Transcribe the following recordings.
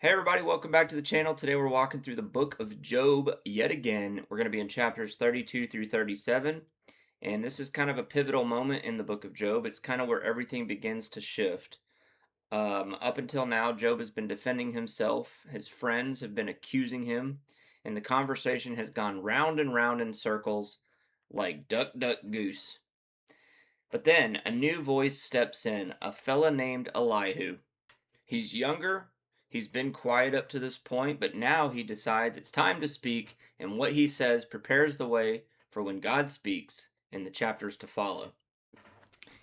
Hey everybody, welcome back to the channel. Today we're walking through the book of Job yet again. We're going to be in chapters 32 through 37, and this is kind of a pivotal moment in the book of Job. It's kind of where everything begins to shift. Up until now, Job has been defending himself, his friends have been accusing him, and the conversation has gone round and round in circles like duck, duck, goose. But then a new voice steps in, a fella named Elihu. He's younger, he's been quiet up to this point, but now he decides it's time to speak, and what he says prepares the way for when God speaks in the chapters to follow.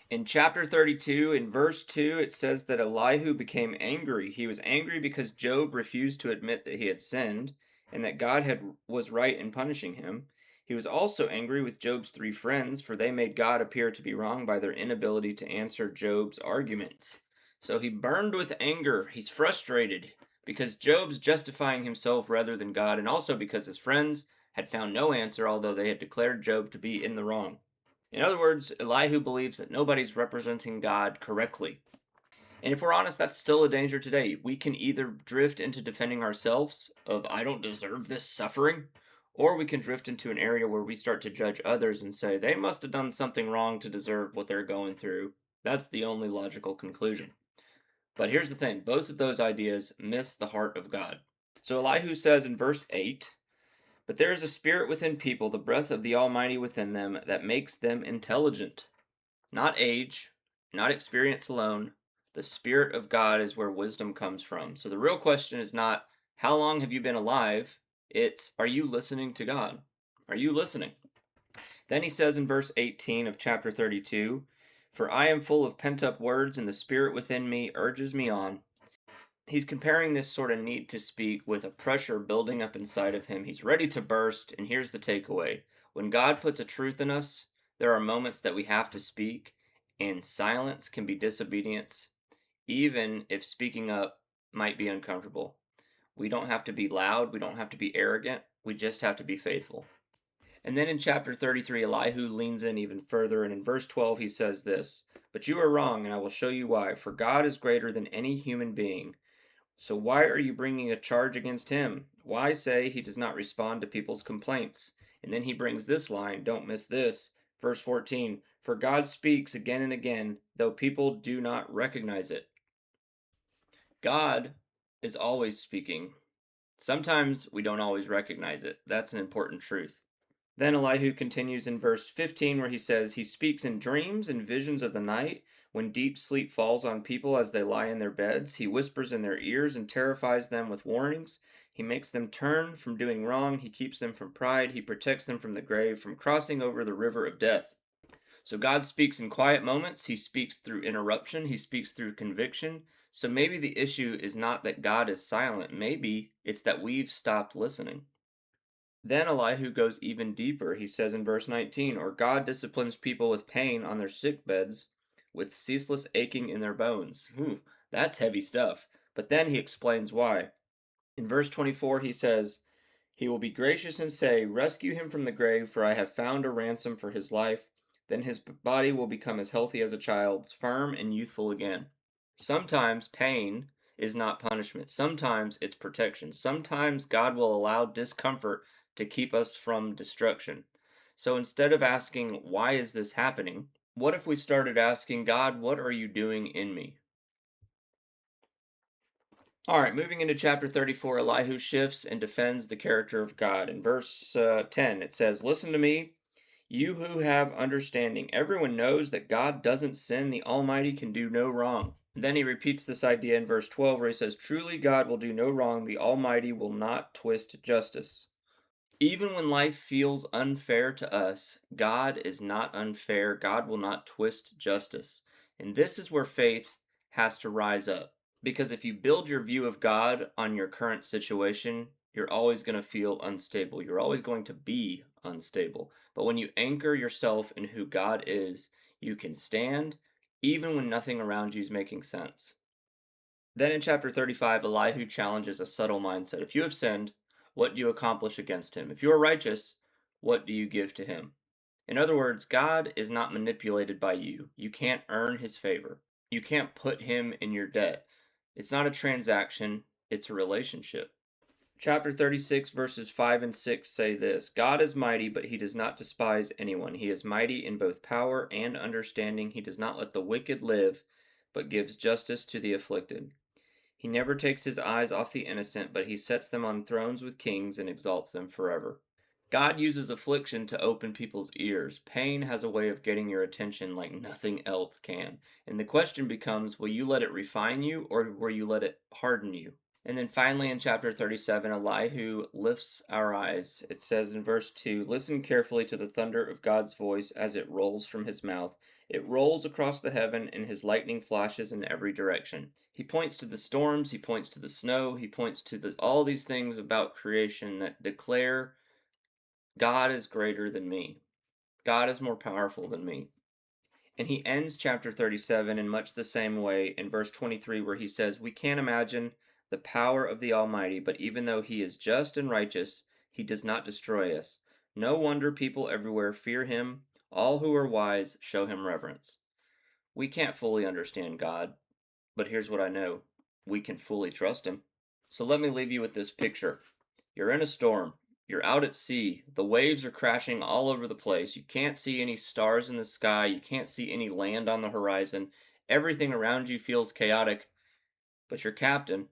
In chapter 32, in verse 2, it says that Elihu became angry. He was angry because Job refused to admit that he had sinned and that was right in punishing him. He was also angry with Job's three friends, for they made God appear to be wrong by their inability to answer Job's arguments. So he burned with anger. He's frustrated because Job's justifying himself rather than God, and also because his friends had found no answer, although they had declared Job to be in the wrong. In other words, Elihu believes that nobody's representing God correctly. And if we're honest, that's still a danger today. We can either drift into defending ourselves of I don't deserve this suffering, or we can drift into an area where we start to judge others and say they must have done something wrong to deserve what they're going through. That's the only logical conclusion. But here's the thing, both of those ideas miss the heart of God. So Elihu says in verse 8, but there is a spirit within people, the breath of the Almighty within them, that makes them intelligent. Not age, not experience alone. The Spirit of God is where wisdom comes from. So the real question is not, how long have you been alive? It's, are you listening to God? Are you listening? Then he says in verse 18 of chapter 32, for I am full of pent up words, and the Spirit within me urges me on. He's comparing this sort of need to speak with a pressure building up inside of him. He's ready to burst, and here's the takeaway. When God puts a truth in us, there are moments that we have to speak, and silence can be disobedience, even if speaking up might be uncomfortable. We don't have to be loud, we don't have to be arrogant, we just have to be faithful. And then in chapter 33, Elihu leans in even further, and in verse 12 he says this, but you are wrong, and I will show you why, for God is greater than any human being. So why are you bringing a charge against him? Why say he does not respond to people's complaints? And then he brings this line, don't miss this, verse 14, for God speaks again and again, though people do not recognize it. God is always speaking. Sometimes we don't always recognize it. That's an important truth. Then Elihu continues in verse 15 where he says, he speaks in dreams and visions of the night. When deep sleep falls on people as they lie in their beds, he whispers in their ears and terrifies them with warnings. He makes them turn from doing wrong. He keeps them from pride. He protects them from the grave, from crossing over the river of death. So God speaks in quiet moments. He speaks through interruption. He speaks through conviction. So maybe the issue is not that God is silent. Maybe it's that we've stopped listening. Then Elihu goes even deeper. He says in verse 19, or God disciplines people with pain on their sick beds, with ceaseless aching in their bones. That's heavy stuff. But then he explains why. In verse 24, he says, he will be gracious and say, rescue him from the grave, for I have found a ransom for his life. Then his body will become as healthy as a child's, firm and youthful again. Sometimes pain is not punishment. Sometimes it's protection. Sometimes God will allow discomfort to keep us from destruction. So instead of asking, why is this happening? What if we started asking, God, what are you doing in me? All right, moving into chapter 34, Elihu shifts and defends the character of God. In verse 10, it says, listen to me, you who have understanding. Everyone knows that God doesn't sin. The Almighty can do no wrong. Then he repeats this idea in verse 12 where he says, truly God will do no wrong. The Almighty will not twist justice. Even when life feels unfair to us, God is not unfair. God will not twist justice. And this is where faith has to rise up. Because if you build your view of God on your current situation, you're always going to feel unstable. You're always going to be unstable. But when you anchor yourself in who God is, you can stand even when nothing around you is making sense. Then in chapter 35, Elihu challenges a subtle mindset. If you have sinned, what do you accomplish against him? If you are righteous, what do you give to him? In other words, God is not manipulated by you. You can't earn his favor. You can't put him in your debt. It's not a transaction. it's a relationship. Chapter 36, verses 5 and 6 say this: God is mighty, but he does not despise anyone. He is mighty in both power and understanding. He does not let the wicked live, but gives justice to the afflicted. He never takes his eyes off the innocent, but he sets them on thrones with kings and exalts them forever. God uses affliction to open people's ears. Pain has a way of getting your attention like nothing else can. And the question becomes, will you let it refine you or will you let it harden you? And then finally in chapter 37, Elihu lifts our eyes. It says in verse 2, listen carefully to the thunder of God's voice as it rolls from his mouth. It rolls across the heaven, and his lightning flashes in every direction. He points to the storms, he points to the snow, he points to all these things about creation that declare God is greater than me. God is more powerful than me. And he ends chapter 37 in much the same way in verse 23, where he says, we can't imagine the power of the Almighty, but even though he is just and righteous, he does not destroy us. No wonder people everywhere fear him. All who are wise show him reverence. We can't fully understand God, but here's what I know: we can fully trust him. So let me leave you with this picture. You're in a storm. You're out at sea. The waves are crashing all over the place. You can't see any stars in the sky. You can't see any land on the horizon. Everything around you feels chaotic. But your captain,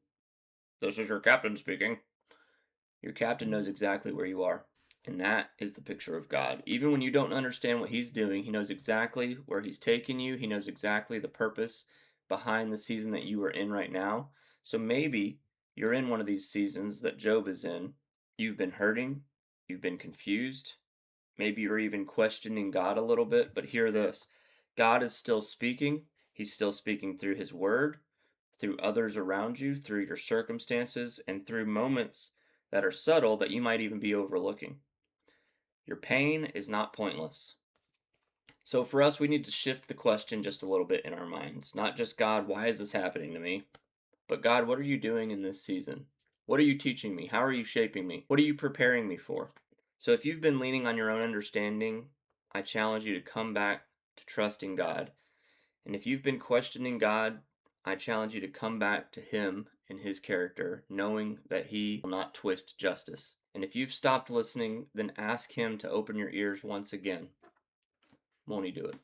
this is your captain speaking, your captain knows exactly where you are. And that is the picture of God. Even when you don't understand what he's doing, he knows exactly where he's taking you. He knows exactly the purpose behind the season that you are in right now. So maybe you're in one of these seasons that Job is in. You've been hurting, you've been confused, maybe you're even questioning God a little bit, but hear this: God is still speaking. He's still speaking through his word, through others around you, through your circumstances, and through moments that are subtle that you might even be overlooking. Your pain is not pointless. So for us, we need to shift the question just a little bit in our minds. Not just, God, why is this happening to me? But God, what are you doing in this season? What are you teaching me? How are you shaping me? What are you preparing me for? So if you've been leaning on your own understanding, I challenge you to come back to trusting God. And if you've been questioning God, I challenge you to come back to him and his character, knowing that he will not twist justice. And if you've stopped listening, then ask him to open your ears once again. Won't he do it?